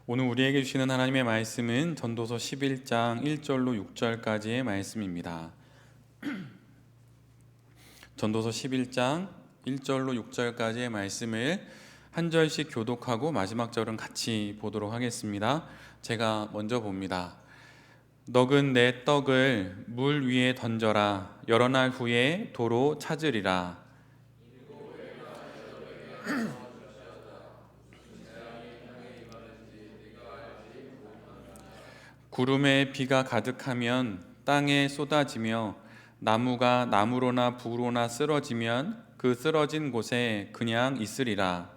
오늘 우리에게 주시는 하나님의 말씀은 전도서 11장 1절로 6절까지의 말씀입니다. 전도서 11장 1절로 6절까지의 말씀을 한 절씩 교독하고 마지막 절은 같이 보도록 하겠습니다. 제가 먼저 봅니다. 너는 내 떡을 물 위에 던져라. 여러 날 후에 도로 찾으리라. 구름에 비가 가득하면 땅에 쏟아지며 나무가 나무로나 부로나 쓰러지면 그 쓰러진 곳에 그냥 있으리라.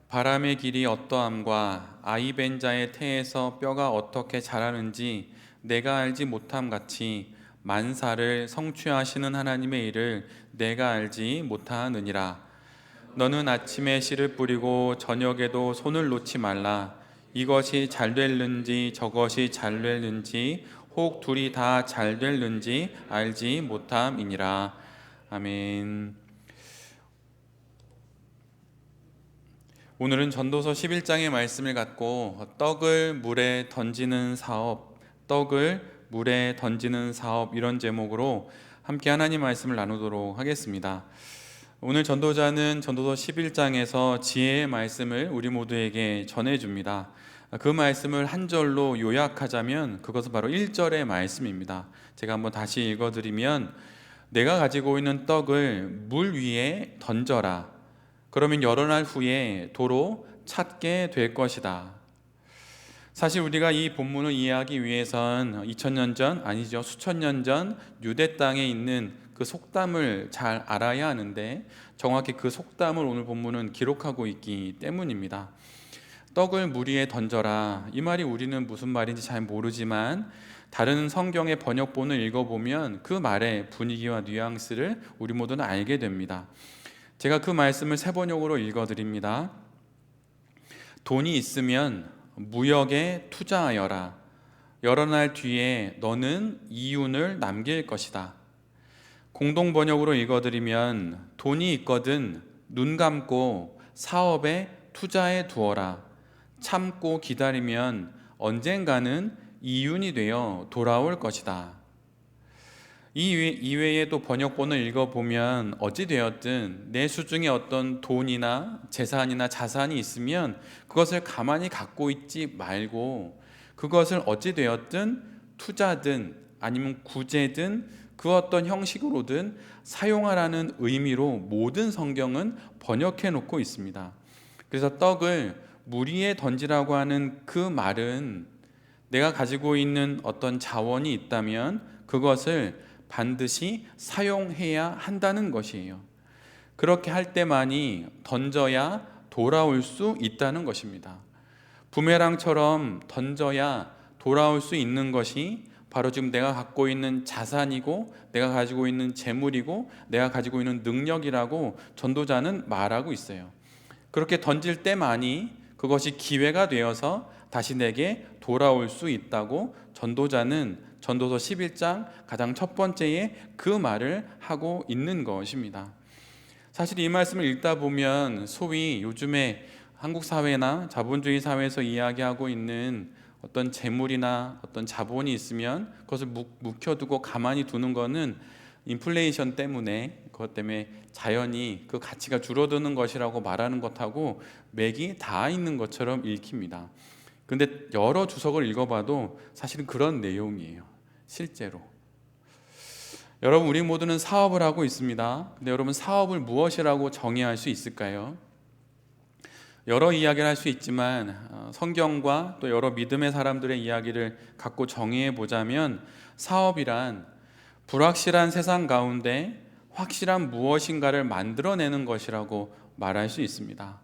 바람의 길이 어떠함과 아이벤자의 태에서 뼈가 어떻게 자라는지 내가 알지 못함 같이 만사를 성취하시는 하나님의 일을 내가 알지 못하느니라. 너는 아침에 씨를 뿌리고 저녁에도 손을 놓지 말라. 이것이 잘 될는지 저것이 잘 될는지 혹 둘이 다 잘 될는지 알지 못함이니라. 아멘. 오늘은 전도서 11장의 말씀을 갖고 떡을 물에 던지는 사업, 떡을 물에 던지는 사업 이런 제목으로 함께 하나님 말씀을 나누도록 하겠습니다. 오늘 전도자는 전도서 11장에서 지혜의 말씀을 우리 모두에게 전해줍니다. 그 말씀을 한 절로 요약하자면 그것은 바로 1절의 말씀입니다. 제가 한번 다시 읽어드리면 내가 가지고 있는 떡을 물 위에 던져라. 그러면 여러 날 후에 도로 찾게 될 것이다. 사실 우리가 이 본문을 이해하기 위해선 2000년 전, 아니죠, 수천 년 전 유대 땅에 있는 그 속담을 잘 알아야 하는데 정확히 그 속담을 오늘 본문은 기록하고 있기 때문입니다. 떡을 물 위에 던져라. 이 말이 우리는 무슨 말인지 잘 모르지만 다른 성경의 번역본을 읽어보면 그 말의 분위기와 뉘앙스를 우리 모두는 알게 됩니다. 제가 그 말씀을 세 번역으로 읽어드립니다. 돈이 있으면 무역에 투자하여라. 여러 날 뒤에 너는 이윤을 남길 것이다. 공동 번역으로 읽어드리면 돈이 있거든 눈 감고 사업에 투자해 두어라. 참고 기다리면 언젠가는 이윤이 되어 돌아올 것이다. 이외에 또 번역본을 읽어보면 어찌되었든 내 수중에 어떤 돈이나 재산이나 자산이 있으면 그것을 가만히 갖고 있지 말고 그것을 어찌되었든 투자든 아니면 구제든 그 어떤 형식으로든 사용하라는 의미로 모든 성경은 번역해 놓고 있습니다. 그래서 떡을 물 위에 던지라고 하는 그 말은 내가 가지고 있는 어떤 자원이 있다면 그것을 반드시 사용해야 한다는 것이에요. 그렇게 할 때만이 던져야 돌아올 수 있다는 것입니다. 부메랑처럼 던져야 돌아올 수 있는 것이 바로 지금 내가 갖고 있는 자산이고 내가 가지고 있는 재물이고 내가 가지고 있는 능력이라고 전도자는 말하고 있어요. 그렇게 던질 때만이 그것이 기회가 되어서 다시 내게 돌아올 수 있다고 전도자는 전도서 11장 가장 첫 번째에 그 말을 하고 있는 것입니다. 사실 이 말씀을 읽다 보면 소위 요즘에 한국 사회나 자본주의 사회에서 이야기하고 있는 어떤 재물이나 어떤 자본이 있으면 그것을 묵혀두고 가만히 두는 것은 인플레이션 때문에 그것 때문에 자연히 그 가치가 줄어드는 것이라고 말하는 것하고 맥이 닿아 있는 것처럼 읽힙니다. 근데 여러 주석을 읽어봐도 사실은 그런 내용이에요. 실제로 여러분, 우리 모두는 사업을 하고 있습니다. 근데 여러분, 사업을 무엇이라고 정의할 수 있을까요? 여러 이야기를 할 수 있지만 성경과 또 여러 믿음의 사람들의 이야기를 갖고 정의해 보자면 사업이란 불확실한 세상 가운데 확실한 무엇인가를 만들어내는 것이라고 말할 수 있습니다.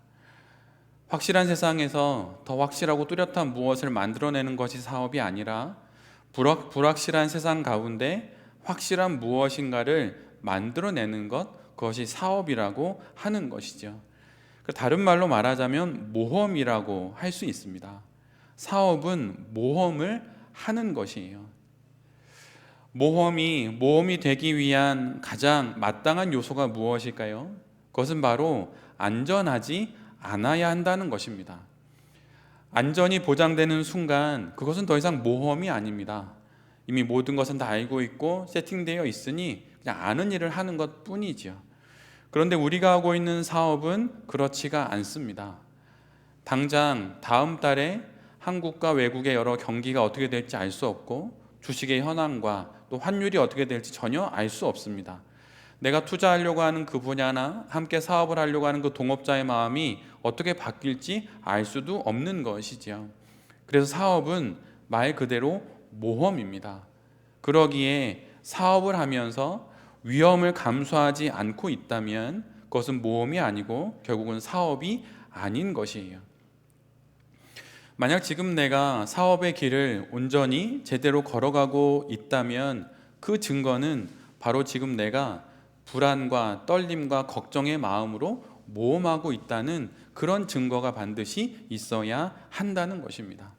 확실한 세상에서 더 확실하고 뚜렷한 무엇을 만들어내는 것이 사업이 아니라 불확실한 세상 가운데 확실한 무엇인가를 만들어내는 것, 그것이 사업이라고 하는 것이죠. 다른 말로 말하자면 모험이라고 할 수 있습니다. 사업은 모험을 하는 것이에요. 모험이 되기 위한 가장 마땅한 요소가 무엇일까요? 그것은 바로 안전하지 않아야 한다는 것입니다. 안전이 보장되는 순간 그것은 더 이상 모험이 아닙니다. 이미 모든 것은 다 알고 있고 세팅되어 있으니 그냥 아는 일을 하는 것 뿐이죠. 그런데 우리가 하고 있는 사업은 그렇지가 않습니다. 당장 다음 달에 한국과 외국의 여러 경기가 어떻게 될지 알 수 없고 주식의 현황과 또 환율이 어떻게 될지 전혀 알 수 없습니다. 내가 투자하려고 하는 그 분야나 함께 사업을 하려고 하는 그 동업자의 마음이 어떻게 바뀔지 알 수도 없는 것이지요. 그래서 사업은 말 그대로 모험입니다. 그러기에 사업을 하면서 위험을 감수하지 않고 있다면 그것은 모험이 아니고 결국은 사업이 아닌 것이에요. 만약 지금 내가 사업의 길을 온전히 제대로 걸어가고 있다면 그 증거는 바로 지금 내가 불안과 떨림과 걱정의 마음으로 모험하고 있다는 그런 증거가 반드시 있어야 한다는 것입니다.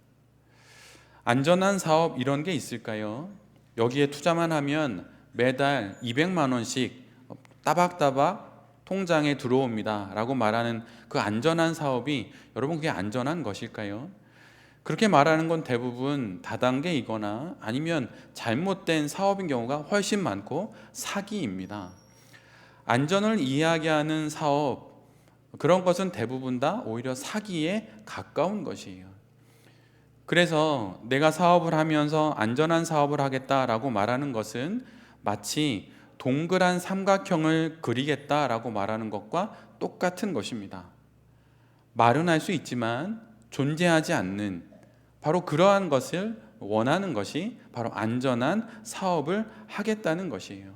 안전한 사업 이런 게 있을까요? 여기에 투자만 하면 매달 200만 원씩 따박따박 통장에 들어옵니다 라고 말하는 그 안전한 사업이 여러분 그게 안전한 것일까요? 그렇게 말하는 건 대부분 다단계이거나 아니면 잘못된 사업인 경우가 훨씬 많고 사기입니다. 안전을 이야기하는 사업, 그런 것은 대부분 다 오히려 사기에 가까운 것이에요. 그래서 내가 사업을 하면서 안전한 사업을 하겠다라고 말하는 것은 마치 동그란 삼각형을 그리겠다라고 말하는 것과 똑같은 것입니다. 말은 할 수 있지만 존재하지 않는 바로 그러한 것을 원하는 것이 바로 안전한 사업을 하겠다는 것이에요.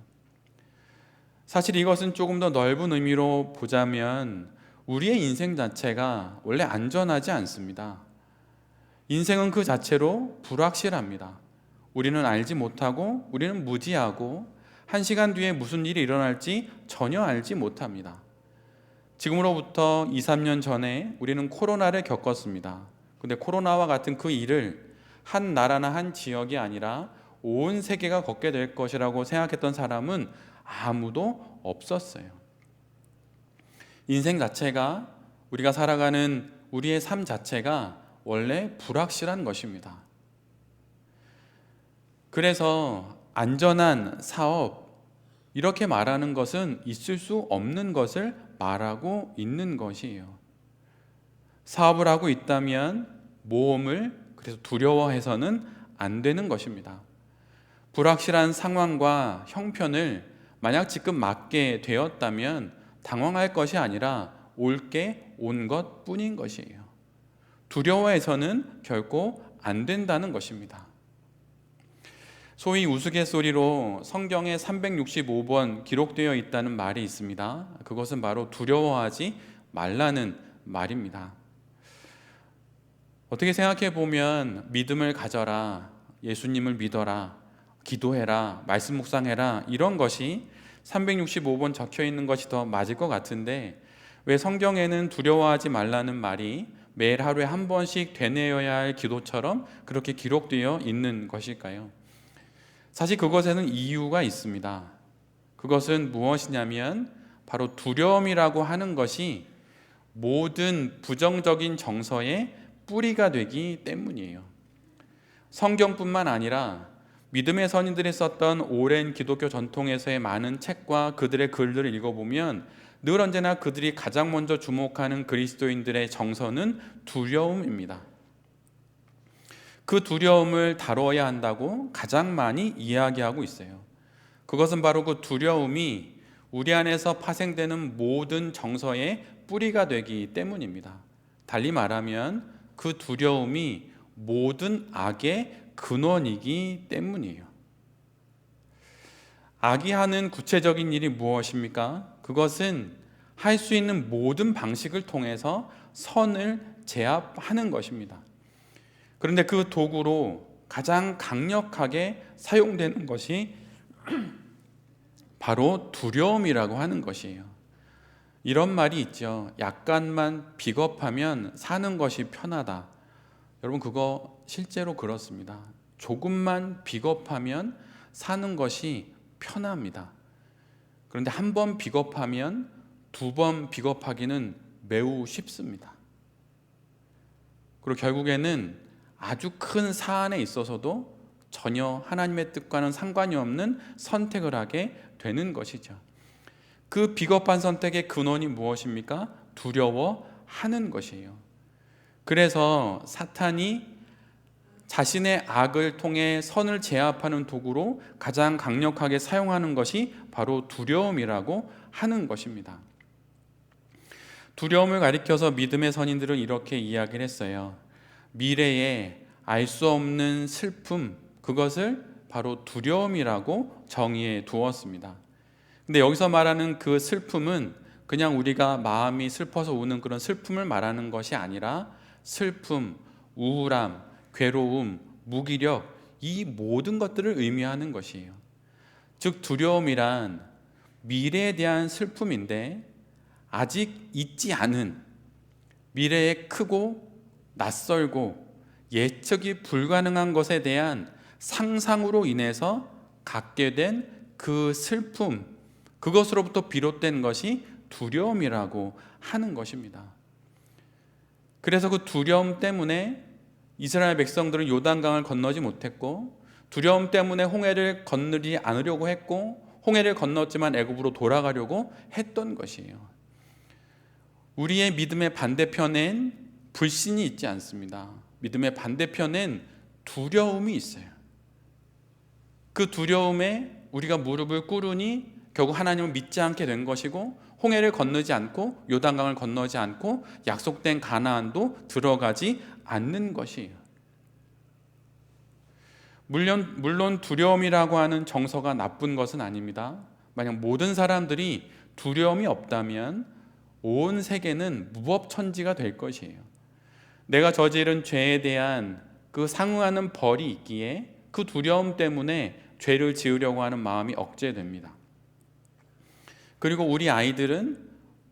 사실 이것은 조금 더 넓은 의미로 보자면 우리의 인생 자체가 원래 안전하지 않습니다. 인생은 그 자체로 불확실합니다. 우리는 알지 못하고 우리는 무지하고 한 시간 뒤에 무슨 일이 일어날지 전혀 알지 못합니다. 지금으로부터 2, 3년 전에 우리는 코로나를 겪었습니다. 근데 코로나와 같은 그 일을 한 나라나 한 지역이 아니라 온 세계가 겪게 될 것이라고 생각했던 사람은 아무도 없었어요. 인생 자체가, 우리가 살아가는 우리의 삶 자체가 원래 불확실한 것입니다. 그래서 안전한 사업, 이렇게 말하는 것은 있을 수 없는 것을 말하고 있는 것이에요. 사업을 하고 있다면 모험을 그래서 두려워해서는 안 되는 것입니다. 불확실한 상황과 형편을 만약 지금 맞게 되었다면 당황할 것이 아니라 옳게 온 것 뿐인 것이에요. 두려워해서는 결코 안 된다는 것입니다. 소위 우스갯소리로 성경에 365번 기록되어 있다는 말이 있습니다. 그것은 바로 두려워하지 말라는 말입니다. 어떻게 생각해 보면 믿음을 가져라, 예수님을 믿어라, 기도해라, 말씀 묵상해라, 이런 것이 365번 적혀 있는 것이 더 맞을 것 같은데 왜 성경에는 두려워하지 말라는 말이 매일 하루에 한 번씩 되뇌어야 할 기도처럼 그렇게 기록되어 있는 것일까요? 사실 그것에는 이유가 있습니다. 그것은 무엇이냐면 바로 두려움이라고 하는 것이 모든 부정적인 정서의 뿌리가 되기 때문이에요. 성경뿐만 아니라 믿음의 선인들이 썼던 오랜 기독교 전통에서의 많은 책과 그들의 글들을 읽어보면 늘 언제나 그들이 가장 먼저 주목하는 그리스도인들의 정서는 두려움입니다. 그 두려움을 다뤄야 한다고 가장 많이 이야기하고 있어요. 그것은 바로 그 두려움이 우리 안에서 파생되는 모든 정서의 뿌리가 되기 때문입니다. 달리 말하면 그 두려움이 모든 악의 근원이기 때문이에요. 악이 하는 구체적인 일이 무엇입니까? 그것은 할 수 있는 모든 방식을 통해서 선을 제압하는 것입니다. 그런데 그 도구로 가장 강력하게 사용되는 것이 바로 두려움이라고 하는 것이에요. 이런 말이 있죠. 약간만 비겁하면 사는 것이 편하다. 여러분 그거 실제로 그렇습니다. 조금만 비겁하면 사는 것이 편합니다. 그런데 한 번 비겁하면 두 번 비겁하기는 매우 쉽습니다. 그리고 결국에는 아주 큰 사안에 있어서도 전혀 하나님의 뜻과는 상관이 없는 선택을 하게 되는 것이죠. 그 비겁한 선택의 근원이 무엇입니까? 두려워하는 것이에요. 그래서 사탄이 자신의 악을 통해 선을 제압하는 도구로 가장 강력하게 사용하는 것이 바로 두려움이라고 하는 것입니다. 두려움을 가리켜서 믿음의 선인들은 이렇게 이야기를 했어요. 미래에 알 수 없는 슬픔, 그것을 바로 두려움이라고 정의해 두었습니다. 근데 여기서 말하는 그 슬픔은 그냥 우리가 마음이 슬퍼서 우는 그런 슬픔을 말하는 것이 아니라 슬픔, 우울함, 괴로움, 무기력, 이 모든 것들을 의미하는 것이에요. 즉 두려움이란 미래에 대한 슬픔인데 아직 있지 않은 미래에 크고 낯설고 예측이 불가능한 것에 대한 상상으로 인해서 갖게 된 그 슬픔, 그것으로부터 비롯된 것이 두려움이라고 하는 것입니다. 그래서 그 두려움 때문에 이스라엘 백성들은 요단강을 건너지 못했고, 두려움 때문에 홍해를 건너지 않으려고 했고, 홍해를 건넜지만 애굽으로 돌아가려고 했던 것이에요. 우리의 믿음의 반대편엔 불신이 있지 않습니다. 믿음의 반대편엔 두려움이 있어요. 그 두려움에 우리가 무릎을 꿇으니 결국 하나님을 믿지 않게 된 것이고, 홍해를 건너지 않고 요단강을 건너지 않고 약속된 가나안도 들어가지 않는 것이에요. 물론 두려움이라고 하는 정서가 나쁜 것은 아닙니다. 만약 모든 사람들이 두려움이 없다면 온 세계는 무법천지가 될 것이에요. 내가 저지른 죄에 대한 그 상응하는 벌이 있기에 그 두려움 때문에 죄를 지으려고 하는 마음이 억제됩니다. 그리고 우리 아이들은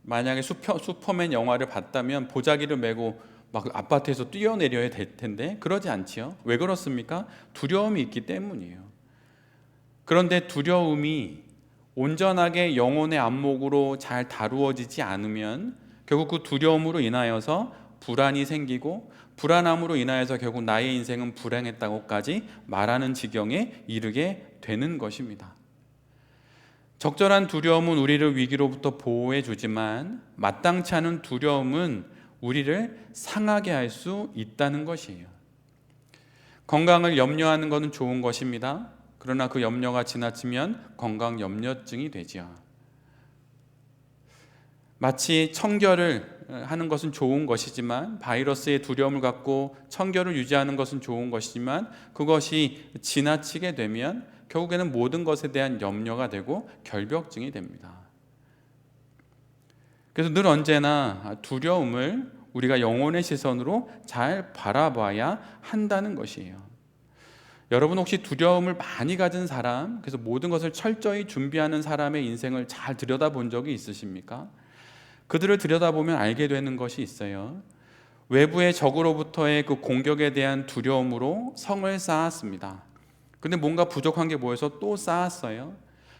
만약에 슈퍼맨 영화를 봤다면 보자기를 메고 막 아파트에서 뛰어내려야 될 텐데 그러지 않지요. 왜 그렇습니까? 두려움이 있기 때문이에요. 그런데 두려움이 온전하게 영혼의 안목으로 잘 다루어지지 않으면 결국 그 두려움으로 인하여서 불안이 생기고, 불안함으로 인하여서 결국 나의 인생은 불행했다고까지 말하는 지경에 이르게 되는 것입니다. 적절한 두려움은 우리를 위기로부터 보호해 주지만 마땅치 않은 두려움은 우리를 상하게 할 수 있다는 것이에요. 건강을 염려하는 것은 좋은 것입니다. 그러나 그 염려가 지나치면 건강 염려증이 되지요. 마치 청결을 하는 것은 좋은 것이지만, 바이러스의 두려움을 갖고 청결을 유지하는 것은 좋은 것이지만, 그것이 지나치게 되면 결국에는 모든 것에 대한 염려가 되고 결벽증이 됩니다. 그래서 늘 언제나 두려움을 우리가 영혼의 시선으로 잘 바라봐야 한다는 것이에요. 여러분 혹시 두려움을 많이 가진 사람, 그래서 모든 것을 철저히 준비하는 사람의 인생을 잘 들여다본 적이 있으십니까? 그들을 들여다보면 알게 되는 것이 있어요. 외부의 적으로부터의 그 공격에 대한 두려움으로 성을 쌓았습니다. 근데 뭔가 부족한 게 보여서 또 쌓았어요.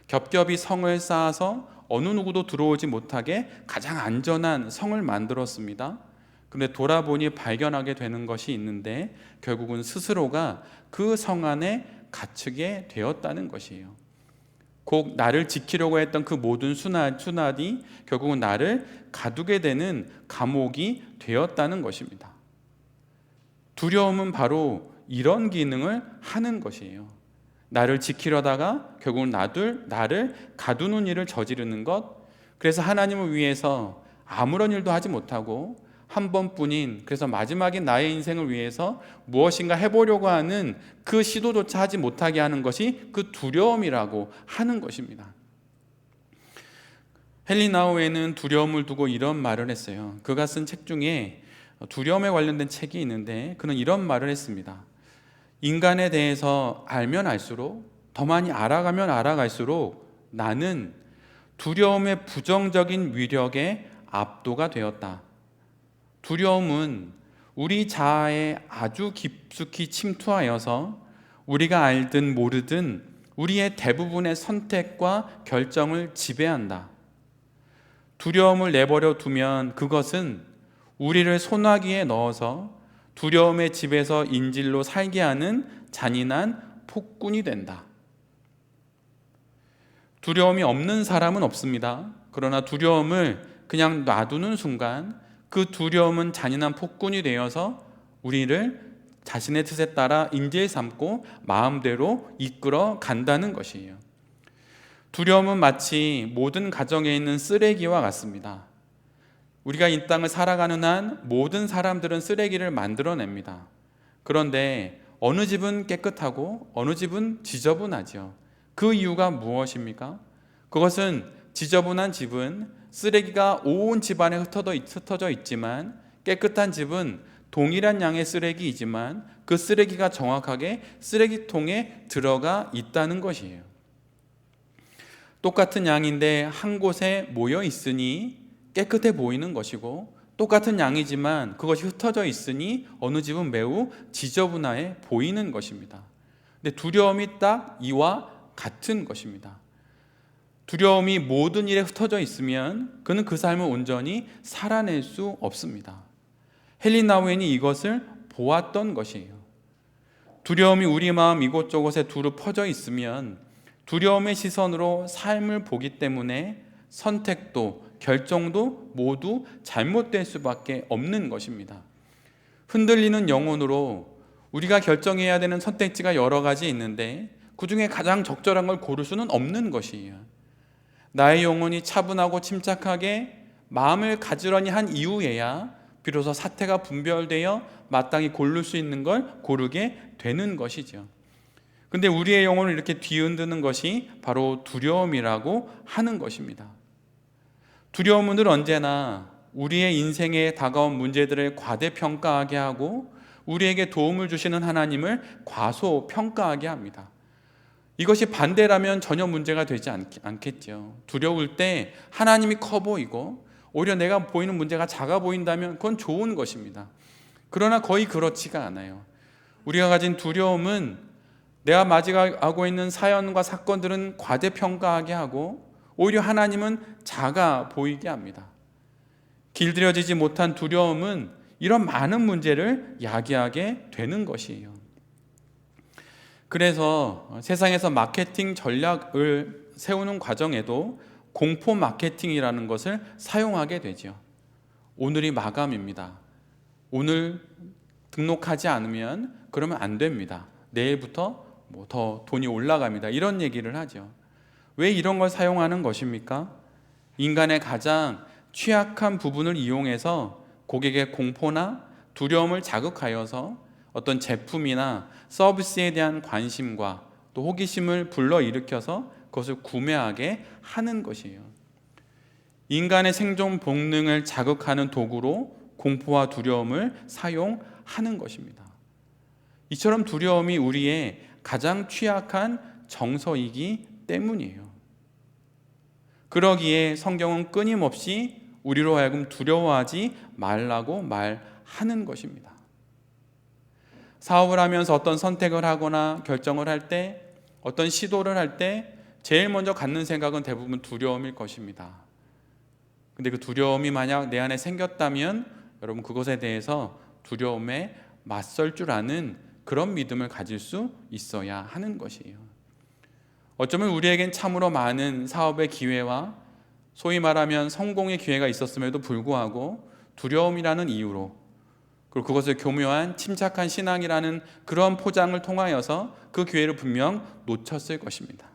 겹겹이 성을 쌓아서 어느 누구도 들어오지 못하게 가장 안전한 성을 만들었습니다. 근데 돌아보니 발견하게 되는 것이 있는데 결국은 스스로가 그 성 안에 갇히게 되었다는 것이에요. 곧 나를 지키려고 했던 그 모든 수난이 결국은 나를 가두게 되는 감옥이 되었다는 것입니다. 두려움은 바로 이런 기능을 하는 것이에요. 나를 지키려다가 결국은 나를 가두는 일을 저지르는 것. 그래서 하나님을 위해서 아무런 일도 하지 못하고 한 번뿐인, 그래서 마지막인 나의 인생을 위해서 무엇인가 해보려고 하는 그 시도조차 하지 못하게 하는 것이 그 두려움이라고 하는 것입니다. 헨리 나우에는 두려움을 두고 이런 말을 했어요. 그가 쓴 책 중에 두려움에 관련된 책이 있는데 그는 이런 말을 했습니다. 인간에 대해서 알면 알수록, 더 많이 알아가면 알아갈수록 나는 두려움의 부정적인 위력에 압도가 되었다. 두려움은 우리 자아에 아주 깊숙이 침투하여서 우리가 알든 모르든 우리의 대부분의 선택과 결정을 지배한다. 두려움을 내버려 두면 그것은 우리를 소나기에 넣어서 두려움의 집에서 인질로 살게 하는 잔인한 폭군이 된다. 두려움이 없는 사람은 없습니다. 그러나 두려움을 그냥 놔두는 순간 그 두려움은 잔인한 폭군이 되어서 우리를 자신의 뜻에 따라 인질 삼고 마음대로 이끌어 간다는 것이에요. 두려움은 마치 모든 가정에 있는 쓰레기와 같습니다. 우리가 이 땅을 살아가는 한 모든 사람들은 쓰레기를 만들어냅니다. 그런데 어느 집은 깨끗하고 어느 집은 지저분하죠. 그 이유가 무엇입니까? 그것은 지저분한 집은 쓰레기가 온 집안에 흩어져 있지만 깨끗한 집은 동일한 양의 쓰레기이지만 그 쓰레기가 정확하게 쓰레기통에 들어가 있다는 것이에요. 똑같은 양인데 한 곳에 모여 있으니 깨끗해 보이는 것이고, 똑같은 양이지만 그것이 흩어져 있으니 어느 집은 매우 지저분해 보이는 것입니다. 근데 두려움이 딱 이와 같은 것입니다. 두려움이 모든 일에 흩어져 있으면 그는 그 삶을 온전히 살아낼 수 없습니다. 헨리 나우엔이 이것을 보았던 것이에요. 두려움이 우리 마음 이곳저곳에 두루 퍼져 있으면 두려움의 시선으로 삶을 보기 때문에 선택도 결정도 모두 잘못될 수밖에 없는 것입니다. 흔들리는 영혼으로 우리가 결정해야 되는 선택지가 여러 가지 있는데 그 중에 가장 적절한 걸 고를 수는 없는 것이에요. 나의 영혼이 차분하고 침착하게 마음을 가지런히 한 이후에야 비로소 사태가 분별되어 마땅히 고를 수 있는 걸 고르게 되는 것이죠. 근데 우리의 영혼을 이렇게 뒤흔드는 것이 바로 두려움이라고 하는 것입니다. 두려움은 늘 언제나 우리의 인생에 다가온 문제들을 과대평가하게 하고 우리에게 도움을 주시는 하나님을 과소평가하게 합니다. 이것이 반대라면 전혀 문제가 되지 않겠죠. 두려울 때 하나님이 커 보이고 오히려 내가 보이는 문제가 작아 보인다면 그건 좋은 것입니다. 그러나 거의 그렇지가 않아요. 우리가 가진 두려움은 내가 맞이하고 있는 사연과 사건들은 과대평가하게 하고 오히려 하나님은 작아 보이게 합니다. 길들여지지 못한 두려움은 이런 많은 문제를 야기하게 되는 것이에요. 그래서 세상에서 마케팅 전략을 세우는 과정에도 공포 마케팅이라는 것을 사용하게 되죠. 오늘이 마감입니다. 오늘 등록하지 않으면 그러면 안 됩니다. 내일부터 더 돈이 올라갑니다. 이런 얘기를 하죠. 왜 이런 걸 사용하는 것입니까? 인간의 가장 취약한 부분을 이용해서 고객의 공포나 두려움을 자극하여서 어떤 제품이나 서비스에 대한 관심과 또 호기심을 불러일으켜서 그것을 구매하게 하는 것이에요. 인간의 생존 본능을 자극하는 도구로 공포와 두려움을 사용하는 것입니다. 이처럼 두려움이 우리의 가장 취약한 정서이기 때문이에요. 그러기에 성경은 끊임없이 우리로 하여금 두려워하지 말라고 말하는 것입니다. 사업을 하면서 어떤 선택을 하거나 결정을 할 때, 어떤 시도를 할 때 제일 먼저 갖는 생각은 대부분 두려움일 것입니다. 근데 그 두려움이 만약 내 안에 생겼다면 여러분 그것에 대해서 두려움에 맞설 줄 아는 그런 믿음을 가질 수 있어야 하는 것이에요. 어쩌면 우리에겐 참으로 많은 사업의 기회와 소위 말하면 성공의 기회가 있었음에도 불구하고 두려움이라는 이유로, 그리고 그것을 교묘한 침착한 신앙이라는 그런 포장을 통하여서 그 기회를 분명 놓쳤을 것입니다.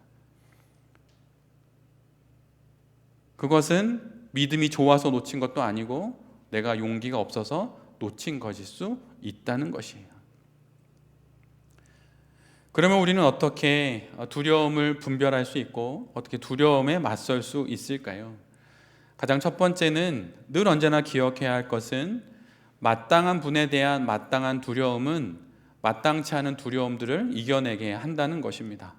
그것은 믿음이 좋아서 놓친 것도 아니고 내가 용기가 없어서 놓친 것일 수 있다는 것이에요. 그러면 우리는 어떻게 두려움을 분별할 수 있고 어떻게 두려움에 맞설 수 있을까요? 가장 첫 번째는 늘 언제나 기억해야 할 것은 마땅한 분에 대한 마땅한 두려움은 마땅치 않은 두려움들을 이겨내게 한다는 것입니다.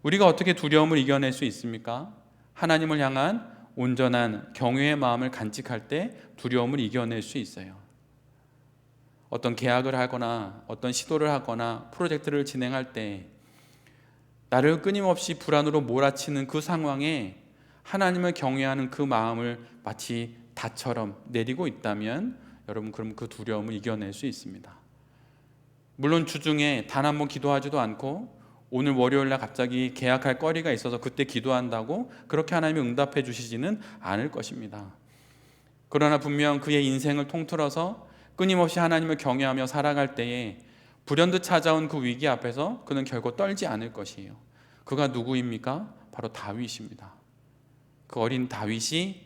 우리가 어떻게 두려움을 이겨낼 수 있습니까? 하나님을 향한 온전한 경외의 마음을 간직할 때 두려움을 이겨낼 수 있어요. 어떤 계약을 하거나 어떤 시도를 하거나 프로젝트를 진행할 때 나를 끊임없이 불안으로 몰아치는 그 상황에 하나님을 경외하는 그 마음을 마치 닷처럼 내리고 있다면 여러분, 그럼 그 두려움을 이겨낼 수 있습니다. 물론 주중에 단 한 번 기도하지도 않고 오늘 월요일날 갑자기 계약할 거리가 있어서 그때 기도한다고 그렇게 하나님이 응답해 주시지는 않을 것입니다. 그러나 분명 그의 인생을 통틀어서 끊임없이 하나님을 경외하며 살아갈 때에 불현듯 찾아온 그 위기 앞에서 그는 결코 떨지 않을 것이에요. 그가 누구입니까? 바로 다윗입니다. 그 어린 다윗이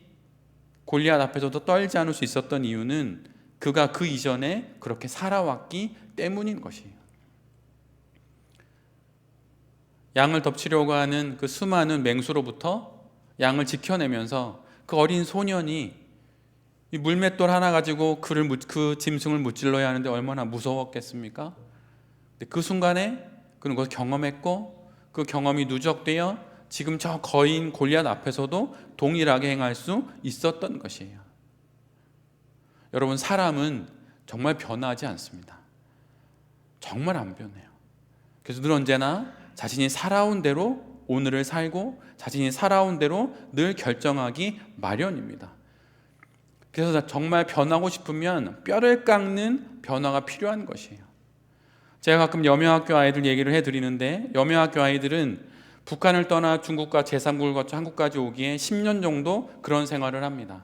골리앗 앞에서도 떨지 않을 수 있었던 이유는 그가 그 이전에 그렇게 살아왔기 때문인 것이에요. 양을 덮치려고 하는 그 수많은 맹수로부터 양을 지켜내면서 그 어린 소년이 이 물맷돌 하나 가지고 그 짐승을 무찔러야 하는데 얼마나 무서웠겠습니까? 근데 그 순간에 그는 그걸 경험했고 그 경험이 누적되어 지금 저 거인 골리앗 앞에서도 동일하게 행할 수 있었던 것이에요. 여러분, 사람은 정말 변하지 않습니다. 정말 안 변해요. 그래서 늘 언제나 자신이 살아온 대로 오늘을 살고 자신이 살아온 대로 늘 결정하기 마련입니다. 그래서 정말 변하고 싶으면 뼈를 깎는 변화가 필요한 것이에요. 제가 가끔 여명학교 아이들 얘기를 해드리는데, 여명학교 아이들은 북한을 떠나 중국과 제3국을 거쳐 한국까지 오기에 10년 정도 그런 생활을 합니다.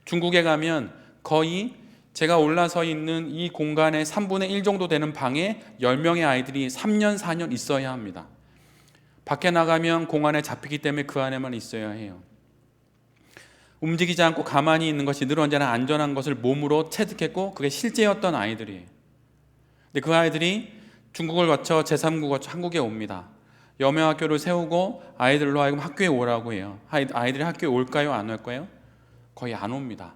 중국에 가면 거의 제가 올라서 있는 이 공간의 3분의 1 정도 되는 방에 10명의 아이들이 3년, 4년 있어야 합니다. 밖에 나가면 공안에 잡히기 때문에 그 안에만 있어야 해요. 움직이지 않고 가만히 있는 것이 늘 언제나 안전한 것을 몸으로 체득했고 그게 실제였던 아이들이에요. 근데 그 아이들이 중국을 거쳐 제3국 거쳐 한국에 옵니다. 여명학교를 세우고 아이들로 하여금 학교에 오라고 해요. 아이들이 학교에 올까요? 안 올까요? 거의 안 옵니다.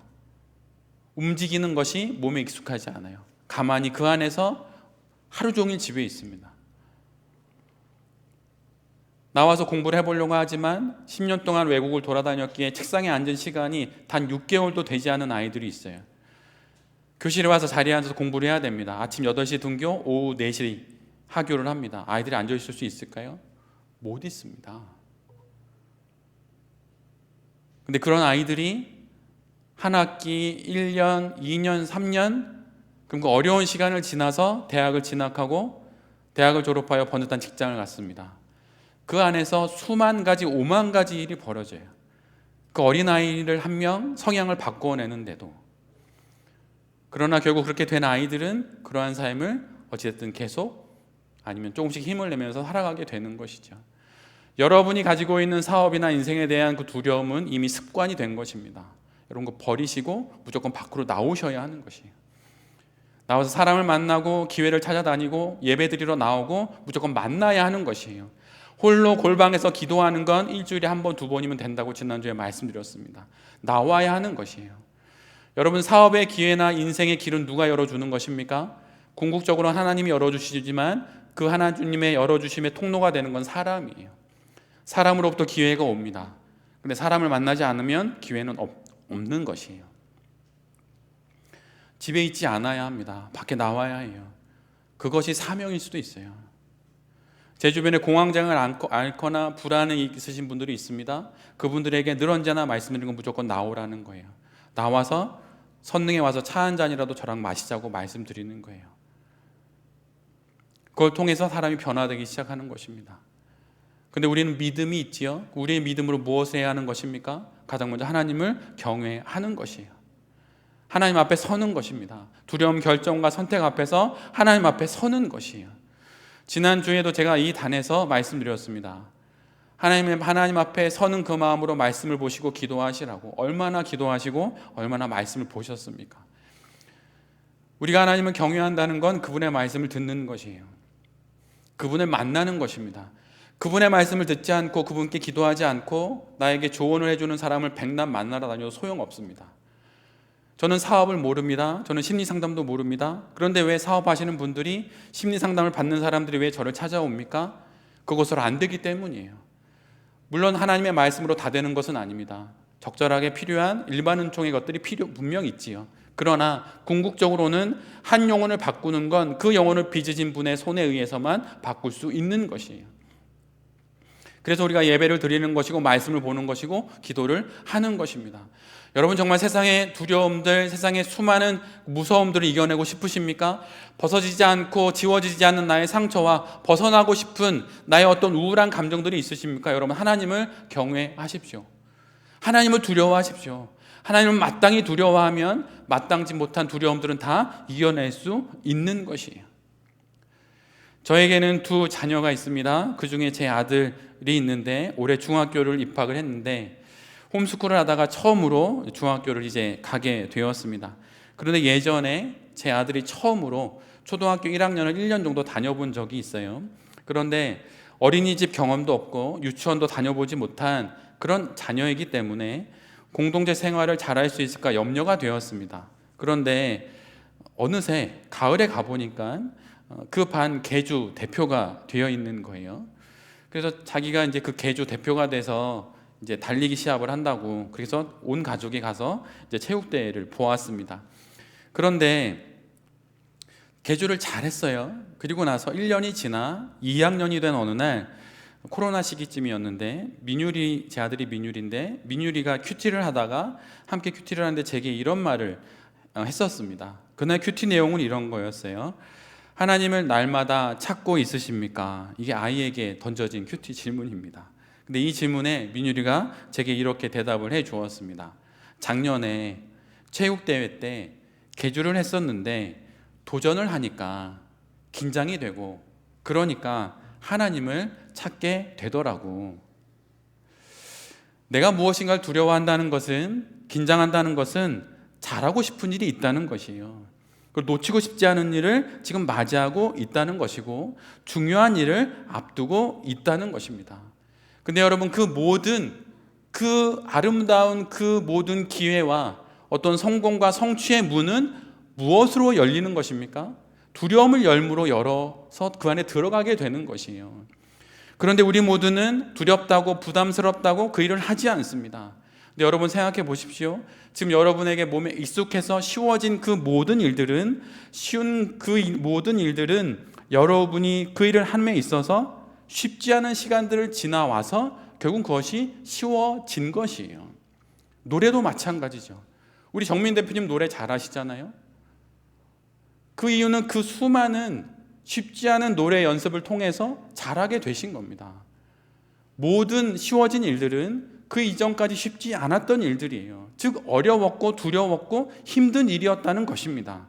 움직이는 것이 몸에 익숙하지 않아요. 가만히 그 안에서 하루 종일 집에 있습니다. 나와서 공부를 해보려고 하지만 10년 동안 외국을 돌아다녔기에 책상에 앉은 시간이 단 6개월도 되지 않은 아이들이 있어요. 교실에 와서 자리에 앉아서 공부를 해야 됩니다. 아침 8시 등교, 오후 4시 하교를 합니다. 아이들이 앉아있을 수 있을까요? 못 있습니다. 근데 그런 아이들이 한 학기 1년, 2년, 3년 그럼 그 어려운 시간을 지나서 대학을 진학하고 대학을 졸업하여 번듯한 직장을 갖습니다. 그 안에서 수만 가지, 5만 가지 일이 벌어져요. 그 어린아이를 한 명 성향을 바꿔내는데도. 그러나 결국 그렇게 된 아이들은 그러한 삶을 어찌됐든 계속 아니면 조금씩 힘을 내면서 살아가게 되는 것이죠. 여러분이 가지고 있는 사업이나 인생에 대한 그 두려움은 이미 습관이 된 것입니다. 이런 거 버리시고 무조건 밖으로 나오셔야 하는 것이에요. 나와서 사람을 만나고 기회를 찾아다니고 예배드리러 나오고 무조건 만나야 하는 것이에요. 홀로 골방에서 기도하는 건 일주일에 한 번, 두 번이면 된다고 지난주에 말씀드렸습니다. 나와야 하는 것이에요. 여러분, 사업의 기회나 인생의 길은 누가 열어주는 것입니까? 궁극적으로 하나님이 열어주시지만 그 하나님의 열어주심의 통로가 되는 건 사람이에요. 사람으로부터 기회가 옵니다. 근데 사람을 만나지 않으면 기회는 없는 것이에요. 집에 있지 않아야 합니다. 밖에 나와야 해요. 그것이 사명일 수도 있어요. 제 주변에 공황장애를 앓거나 불안에 있으신 분들이 있습니다. 그분들에게 늘 언제나 말씀드리는 건 무조건 나오라는 거예요. 나와서 선릉에 와서 차 한 잔이라도 저랑 마시자고 말씀드리는 거예요. 그걸 통해서 사람이 변화되기 시작하는 것입니다. 근데 우리는 믿음이 있지요. 우리의 믿음으로 무엇을 해야 하는 것입니까? 가장 먼저 하나님을 경외하는 것이에요. 하나님 앞에 서는 것입니다. 두려움, 결정과 선택 앞에서 하나님 앞에 서는 것이에요. 지난주에도 제가 이 단에서 말씀드렸습니다. 하나님 앞에 서는 그 마음으로 말씀을 보시고 기도하시라고. 얼마나 기도하시고 얼마나 말씀을 보셨습니까? 우리가 하나님을 경외한다는 건 그분의 말씀을 듣는 것이에요. 그분을 만나는 것입니다. 그분의 말씀을 듣지 않고 그분께 기도하지 않고 나에게 조언을 해주는 사람을 백날 만나러 다녀도 소용없습니다. 저는 사업을 모릅니다. 저는 심리상담도 모릅니다. 그런데 왜 사업하시는 분들이 심리상담을 받는 사람들이 왜 저를 찾아옵니까? 그것으로 안 되기 때문이에요. 물론 하나님의 말씀으로 다 되는 것은 아닙니다. 적절하게 필요한 일반 은총의 것들이 분명 있지요. 그러나 궁극적으로는 한 영혼을 바꾸는 건 그 영혼을 빚으신 분의 손에 의해서만 바꿀 수 있는 것이에요. 그래서 우리가 예배를 드리는 것이고 말씀을 보는 것이고 기도를 하는 것입니다. 여러분 정말 세상의 두려움들, 세상의 수많은 무서움들을 이겨내고 싶으십니까? 벗어지지 않고 지워지지 않는 나의 상처와 벗어나고 싶은 나의 어떤 우울한 감정들이 있으십니까? 여러분 하나님을 경외하십시오. 하나님을 두려워하십시오. 하나님을 마땅히 두려워하면 마땅지 못한 두려움들은 다 이겨낼 수 있는 것이에요. 저에게는 두 자녀가 있습니다. 그 중에 제 아들이 있는데 올해 중학교를 입학을 했는데 홈스쿨을 하다가 처음으로 중학교를 이제 가게 되었습니다. 그런데 예전에 제 아들이 처음으로 초등학교 1학년을 1년 정도 다녀본 적이 있어요. 그런데 어린이집 경험도 없고 유치원도 다녀보지 못한 그런 자녀이기 때문에 공동체 생활을 잘할 수 있을까 염려가 되었습니다. 그런데 어느새 가을에 가보니까 그 반 계주 대표가 되어 있는 거예요. 그래서 자기가 이제 그 계주 대표가 돼서 이제 달리기 시합을 한다고 그래서 온 가족이 가서 이제 체육대회를 보았습니다. 그런데 계주를 잘했어요. 그리고 나서 1년이 지나 2학년이 된 어느 날 코로나 시기쯤이었는데 민율이, 제 아들이 민율인데 민율이가 큐티를 하다가 함께 큐티를 하는데 제게 이런 말을 했었습니다. 그날 큐티 내용은 이런 거였어요. 하나님을 날마다 찾고 있으십니까? 이게 아이에게 던져진 큐티 질문입니다. 근데 이 질문에 민율이가 제게 이렇게 대답을 해 주었습니다. 작년에 체육대회 때 계주를 했었는데 도전을 하니까 긴장이 되고 그러니까 하나님을 찾게 되더라고. 내가 무엇인가를 두려워한다는 것은, 긴장한다는 것은 잘하고 싶은 일이 있다는 것이에요. 놓치고 싶지 않은 일을 지금 맞이하고 있다는 것이고 중요한 일을 앞두고 있다는 것입니다. 근데 여러분 그 아름다운 그 모든 기회와 어떤 성공과 성취의 문은 무엇으로 열리는 것입니까? 두려움을 열무로 열어서 그 안에 들어가게 되는 것이에요. 그런데 우리 모두는 두렵다고 부담스럽다고 그 일을 하지 않습니다. 근데 여러분 생각해 보십시오. 지금 여러분에게 몸에 익숙해서 쉬워진 그 모든 일들은, 쉬운 그 모든 일들은 여러분이 그 일을 함에 있어서 쉽지 않은 시간들을 지나와서 결국 그것이 쉬워진 것이에요. 노래도 마찬가지죠. 우리 정민 대표님 노래 잘하시잖아요. 그 이유는 그 수많은 쉽지 않은 노래 연습을 통해서 잘하게 되신 겁니다. 모든 쉬워진 일들은 그 이전까지 쉽지 않았던 일들이에요. 즉 어려웠고 두려웠고 힘든 일이었다는 것입니다.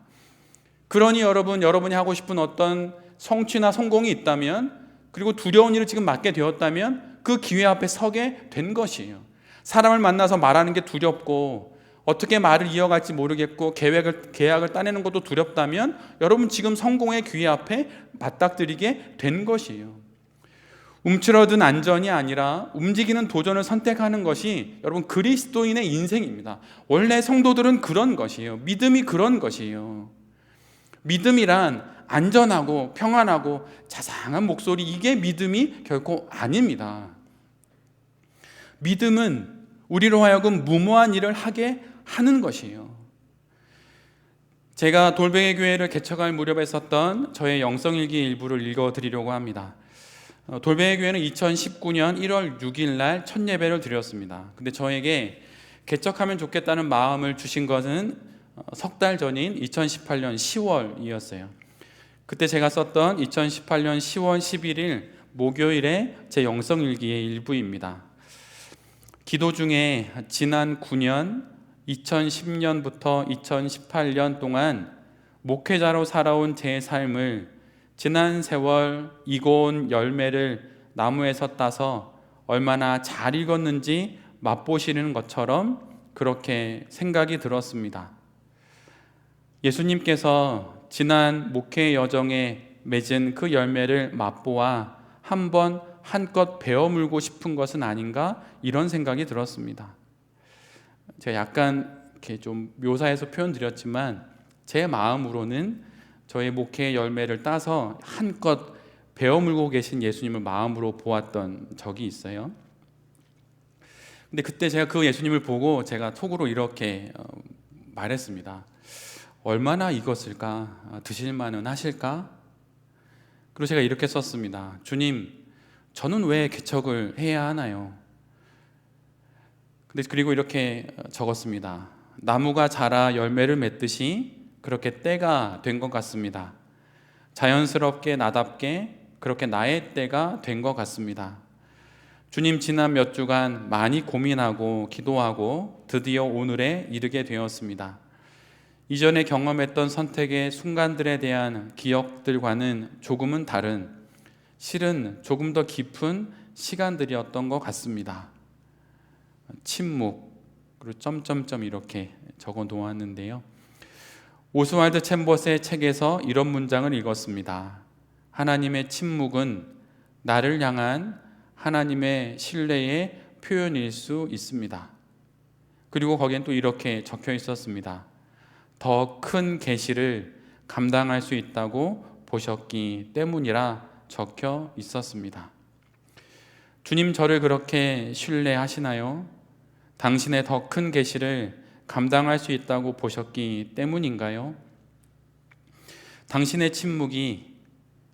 그러니 여러분이 하고 싶은 어떤 성취나 성공이 있다면, 그리고 두려운 일을 지금 맡게 되었다면 그 기회 앞에 서게 된 것이에요. 사람을 만나서 말하는 게 두렵고 어떻게 말을 이어갈지 모르겠고 계약을 따내는 것도 두렵다면 여러분 지금 성공의 기회 앞에 맞닥뜨리게 된 것이에요. 움츠러든 안전이 아니라 움직이는 도전을 선택하는 것이 여러분 그리스도인의 인생입니다. 원래 성도들은 그런 것이에요. 믿음이 그런 것이에요. 믿음이란 안전하고 평안하고 자상한 목소리, 이게 믿음이 결코 아닙니다. 믿음은 우리로 하여금 무모한 일을 하게 하는 것이에요. 제가 돌베개 교회를 개척할 무렵에 썼던 저의 영성일기 일부를 읽어드리려고 합니다. 돌베개 교회는 2019년 1월 6일 날 첫 예배를 드렸습니다. 근데 저에게 개척하면 좋겠다는 마음을 주신 것은 석 달 전인 2018년 10월이었어요. 그때 제가 썼던 2018년 10월 11일 목요일에 제 영성일기의 일부입니다. 기도 중에 지난 9년 2010년부터 2018년 동안 목회자로 살아온 제 삶을 지난 세월 이고온 열매를 나무에서 따서 얼마나 잘 익었는지 맛보시는 것처럼 그렇게 생각이 들었습니다. 예수님께서 지난 목회 여정에 맺은 그 열매를 맛보아 한번 한껏 베어 물고 싶은 것은 아닌가, 이런 생각이 들었습니다. 제가 약간 이렇게 좀 묘사해서 표현드렸지만 제 마음으로는 저의 목회의 열매를 따서 한껏 베어 물고 계신 예수님을 마음으로 보았던 적이 있어요. 근데 그때 제가 그 예수님을 보고 제가 속으로 이렇게 말했습니다. 얼마나 익었을까? 드실 만은 하실까? 그리고 제가 이렇게 썼습니다. 주님, 저는 왜 개척을 해야 하나요? 그리고 이렇게 적었습니다. 나무가 자라 열매를 맺듯이 그렇게 때가 된 것 같습니다. 자연스럽게 나답게 그렇게 나의 때가 된 것 같습니다. 주님, 지난 몇 주간 많이 고민하고 기도하고 드디어 오늘에 이르게 되었습니다. 이전에 경험했던 선택의 순간들에 대한 기억들과는 조금은 다른, 실은 조금 더 깊은 시간들이었던 것 같습니다. 침묵, 그리고 점점점 이렇게 적어 놓았는데요. 오스왈드 챔버스의 책에서 이런 문장을 읽었습니다. 하나님의 침묵은 나를 향한 하나님의 신뢰의 표현일 수 있습니다. 그리고 거기엔 또 이렇게 적혀 있었습니다. 더 큰 계시를 감당할 수 있다고 보셨기 때문이라 적혀 있었습니다. 주님, 저를 그렇게 신뢰하시나요? 당신의 더 큰 계시를 감당할 수 있다고 보셨기 때문인가요? 당신의 침묵이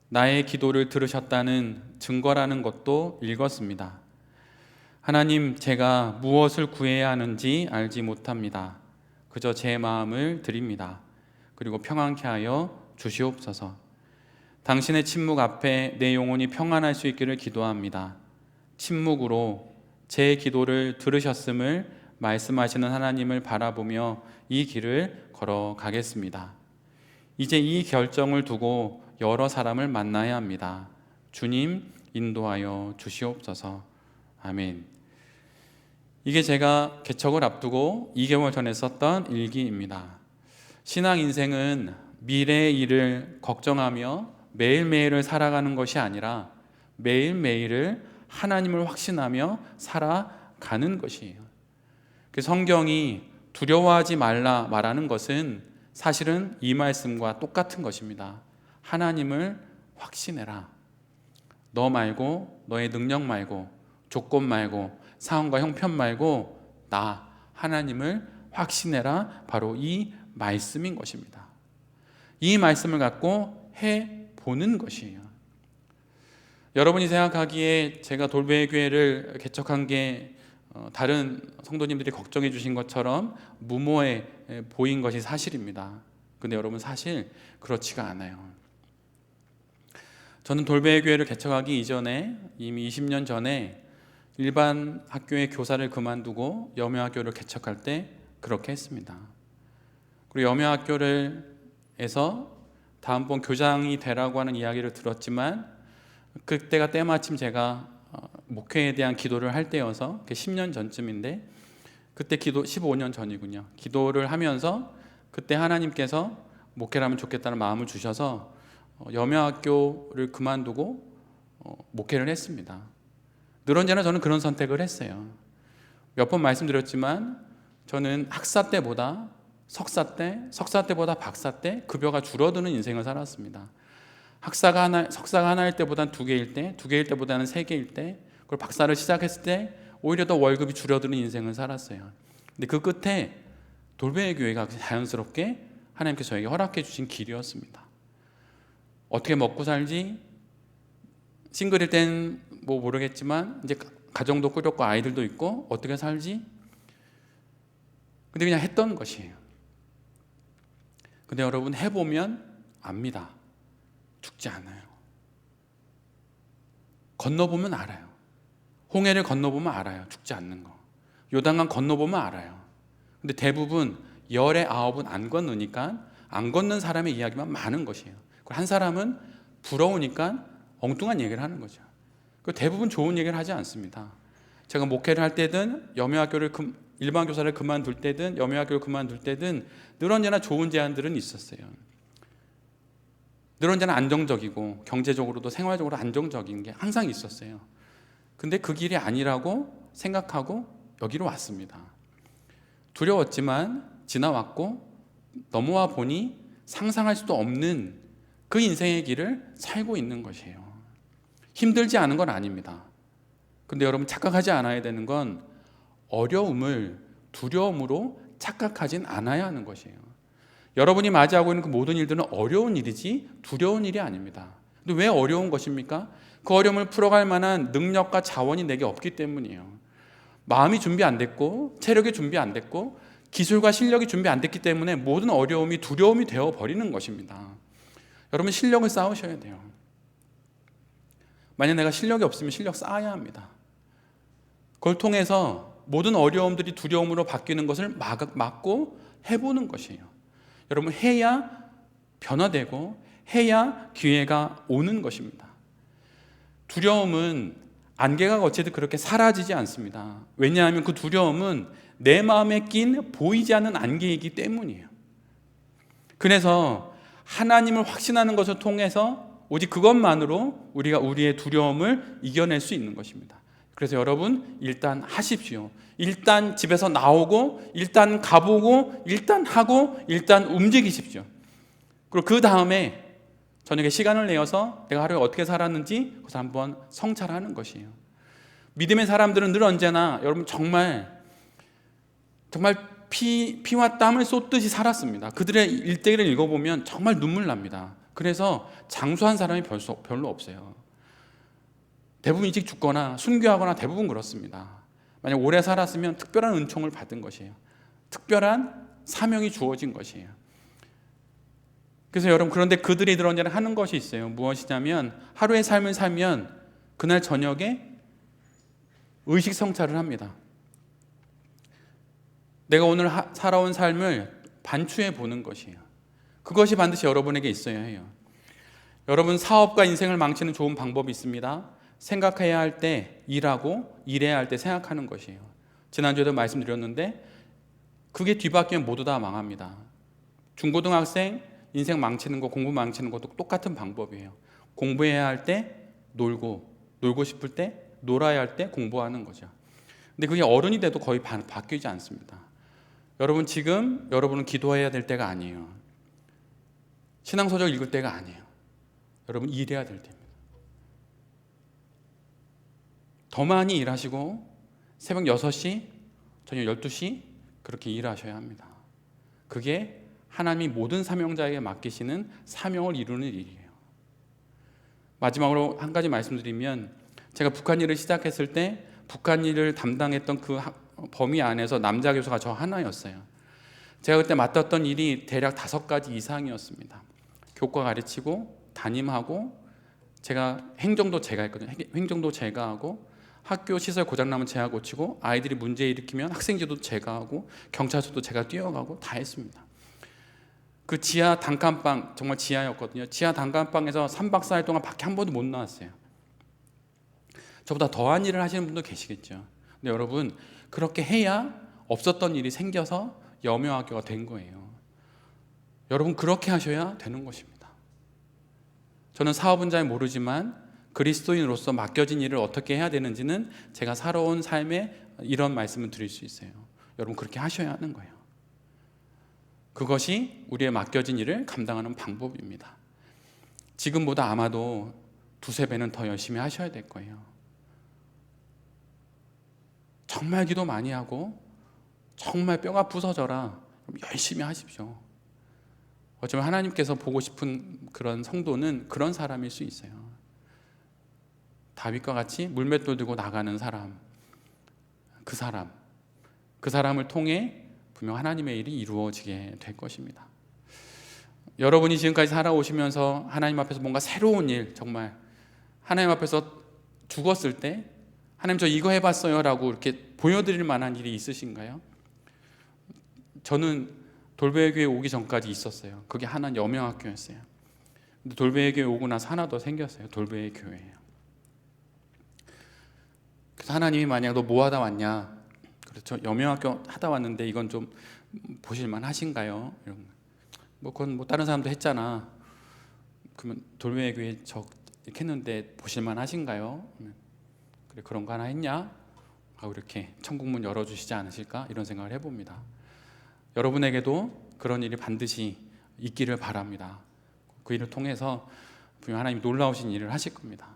나의 기도를 들으셨다는 증거라는 것도 읽었습니다. 하나님, 제가 무엇을 구해야 하는지 알지 못합니다. 그저 제 마음을 드립니다. 그리고 평안케 하여 주시옵소서. 당신의 침묵 앞에 내 영혼이 평안할 수 있기를 기도합니다. 침묵으로 제 기도를 들으셨음을 말씀하시는 하나님을 바라보며 이 길을 걸어가겠습니다. 이제 이 결정을 두고 여러 사람을 만나야 합니다. 주님, 인도하여 주시옵소서. 아멘. 이게 제가 개척을 앞두고 2개월 전에 썼던 일기입니다. 신앙 인생은 미래의 일을 걱정하며 매일매일을 살아가는 것이 아니라 매일매일을 하나님을 확신하며 살아가는 것이에요. 성경이 두려워하지 말라 말하는 것은 사실은 이 말씀과 똑같은 것입니다. 하나님을 확신해라. 너 말고, 너의 능력 말고, 조건 말고, 상황과 형편 말고 나 하나님을 확신해라. 바로 이 말씀인 것입니다. 이 말씀을 갖고 해보는 것이에요. 여러분이 생각하기에 제가 돌베이 교회를 개척한 게 다른 성도님들이 걱정해 주신 것처럼 무모해 보인 것이 사실입니다. 근데 여러분, 사실 그렇지가 않아요. 저는 돌베이 교회를 개척하기 이전에 이미 20년 전에 일반 학교의 교사를 그만두고 염려학교를 개척할 때 그렇게 했습니다. 그리고 염려학교에서 다음번 교장이 되라고 하는 이야기를 들었지만 그때가 때마침 제가 목회에 대한 기도를 할 때여서 10년 전쯤인데 그때 15년 전이군요. 기도를 하면서 그때 하나님께서 목회를 하면 좋겠다는 마음을 주셔서 염려학교를 그만두고 목회를 했습니다. 늘 언제나 저는 그런 선택을 했어요. 몇 번 말씀드렸지만 저는 학사 때보다 석사 때보다 박사 때 급여가 줄어드는 인생을 살았습니다. 석사가 하나일 때보다는 두 개일 때보다는 세 개일 때, 그리고 박사를 시작했을 때 오히려 더 월급이 줄어드는 인생을 살았어요. 근데 그 끝에 돌베이 교회가 자연스럽게 하나님께서 저에게 허락해 주신 길이었습니다. 어떻게 먹고 살지? 싱글일 땐 뭐 모르겠지만 이제 가정도 꾸렸고 아이들도 있고 어떻게 살지? 근데 그냥 했던 것이에요. 근데 여러분, 해보면 압니다. 죽지 않아요. 건너보면 알아요. 홍해를 건너보면 알아요. 죽지 않는 거. 요단강 건너보면 알아요. 근데 대부분 열의 9은 안 건너니까 안 건넌 사람의 이야기만 많은 것이에요. 한 사람은 부러우니까 엉뚱한 얘기를 하는 거죠. 대부분 좋은 얘기를 하지 않습니다. 제가 목회를 할 때든 일반 교사를 그만둘 때든 염려학교를 그만둘 때든 늘 언제나 좋은 제안들은 있었어요. 늘 언제나 안정적이고 경제적으로도 생활적으로 안정적인 게 항상 있었어요. 근데 그 길이 아니라고 생각하고 여기로 왔습니다. 두려웠지만 지나왔고 넘어와 보니 상상할 수도 없는 그 인생의 길을 살고 있는 것이에요. 힘들지 않은 건 아닙니다. 근데 여러분, 착각하지 않아야 되는 건 어려움을 두려움으로 착각하진 않아야 하는 것이에요. 여러분이 맞이하고 있는 그 모든 일들은 어려운 일이지 두려운 일이 아닙니다. 근데 왜 어려운 것입니까? 그 어려움을 풀어갈 만한 능력과 자원이 내게 없기 때문이에요. 마음이 준비 안 됐고, 체력이 준비 안 됐고, 기술과 실력이 준비 안 됐기 때문에 모든 어려움이 두려움이 되어 버리는 것입니다. 여러분, 실력을 쌓으셔야 돼요. 만약 내가 실력이 없으면 실력 쌓아야 합니다. 그걸 통해서 모든 어려움들이 두려움으로 바뀌는 것을 막고 해보는 것이에요. 여러분, 해야 변화되고 해야 기회가 오는 것입니다. 두려움은 안개가 거쳐도 그렇게 사라지지 않습니다. 왜냐하면 그 두려움은 내 마음에 낀 보이지 않는 안개이기 때문이에요. 그래서 하나님을 확신하는 것을 통해서 오직 그것만으로 우리가 우리의 두려움을 이겨낼 수 있는 것입니다. 그래서 여러분, 일단 하십시오. 일단 집에서 나오고, 일단 가보고, 일단 하고, 일단 움직이십시오. 그리고 그 다음에 저녁에 시간을 내어서 내가 하루에 어떻게 살았는지 그것을 한번 성찰하는 것이에요. 믿음의 사람들은 늘 언제나 여러분 정말 피와 땀을 쏟듯이 살았습니다. 그들의 일대기를 읽어보면 정말 눈물 납니다. 그래서 장수한 사람이 별로 없어요. 대부분 일찍 죽거나 순교하거나 대부분 그렇습니다. 만약 오래 살았으면 특별한 은총을 받은 것이에요. 특별한 사명이 주어진 것이에요. 그래서 여러분, 그런데 그들이 늘 언제나 하는 것이 있어요. 무엇이냐면 하루의 삶을 살면 그날 저녁에 의식 성찰을 합니다. 내가 오늘 살아온 삶을 반추해 보는 것이에요. 그것이 반드시 여러분에게 있어야 해요. 여러분, 사업과 인생을 망치는 좋은 방법이 있습니다. 생각해야 할 때 일하고 일해야 할 때 생각하는 것이에요. 지난주에도 말씀드렸는데 그게 뒤바뀌면 모두 다 망합니다. 중고등학생 인생 망치는 거, 공부 망치는 것도 똑같은 방법이에요. 공부해야 할 때 놀고 싶을 때 놀아야 할 때 공부하는 거죠. 근데 그게 어른이 돼도 거의 바뀌지 않습니다. 여러분, 지금 여러분은 기도해야 될 때가 아니에요. 신앙서적 읽을 때가 아니에요. 여러분, 일해야 될 때입니다. 더 많이 일하시고 새벽 6시, 저녁 12시 그렇게 일하셔야 합니다. 그게 하나님이 모든 사명자에게 맡기시는 사명을 이루는 일이에요. 마지막으로 한 가지 말씀드리면, 제가 북한 일을 시작했을 때 북한 일을 담당했던 그 범위 안에서 남자 교수가 저 하나였어요. 제가 그때 맡았던 일이 대략 5가지 이상이었습니다. 교과 가르치고 담임하고, 제가 행정도 제가 했거든요. 행정도 제가 하고, 학교 시설 고장나면 제가 고치고, 아이들이 문제 일으키면 학생지도 제가 하고, 경찰서도 제가 뛰어가고 다 했습니다. 그 지하 단칸방, 정말 지하였거든요. 지하 단칸방에서 3박 4일 동안 밖에 한 번도 못 나왔어요. 저보다 더한 일을 하시는 분도 계시겠죠. 근데 여러분, 그렇게 해야 없었던 일이 생겨서 여명학교가 된 거예요. 여러분, 그렇게 하셔야 되는 것입니다. 저는 사업은 잘 모르지만 그리스도인으로서 맡겨진 일을 어떻게 해야 되는지는 제가 살아온 삶에 이런 말씀을 드릴 수 있어요. 여러분, 그렇게 하셔야 하는 거예요. 그것이 우리의 맡겨진 일을 감당하는 방법입니다. 지금보다 아마도 2~3배는 더 열심히 하셔야 될 거예요. 정말 기도 많이 하고 정말 뼈가 부서져라 열심히 하십시오. 어쩌면 하나님께서 보고 싶은 그런 성도는 그런 사람일 수 있어요. 다윗과 같이 물맷돌 들고 나가는 사람, 그 사람을 통해 분명 하나님의 일이 이루어지게 될 것입니다. 여러분이 지금까지 살아오시면서 하나님 앞에서 뭔가 새로운 일, 정말 하나님 앞에서 죽었을 때 하나님 저 이거 해봤어요 라고 이렇게 보여드릴 만한 일이 있으신가요? 저는 돌베이 교회 오기 전까지 있었어요. 그게 하나는 여명학교였어요. 근데 돌베이 교회 오고 나서 하나 더 생겼어요. 돌베이 교회예요. 그래서 하나님이 만약 너 뭐 하다 왔냐? 그렇죠. 여명학교 하다 왔는데 이건 좀 보실만 하신가요? 이런 그건 다른 사람도 했잖아. 그러면 돌베이 교회 이렇게 했는데 보실만 하신가요? 그래, 그런 거 하나 했냐? 하고 이렇게 천국문 열어주시지 않으실까? 이런 생각을 해봅니다. 여러분에게도 그런 일이 반드시 있기를 바랍니다. 그 일을 통해서 분명 하나님 놀라우신 일을 하실 겁니다.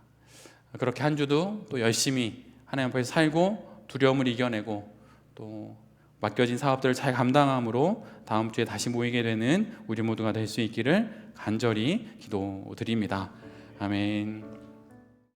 그렇게 한 주도 또 열심히 하나님 앞에서 살고 두려움을 이겨내고 또 맡겨진 사업들을 잘 감당함으로 다음 주에 다시 모이게 되는 우리 모두가 될 수 있기를 간절히 기도드립니다. 아멘.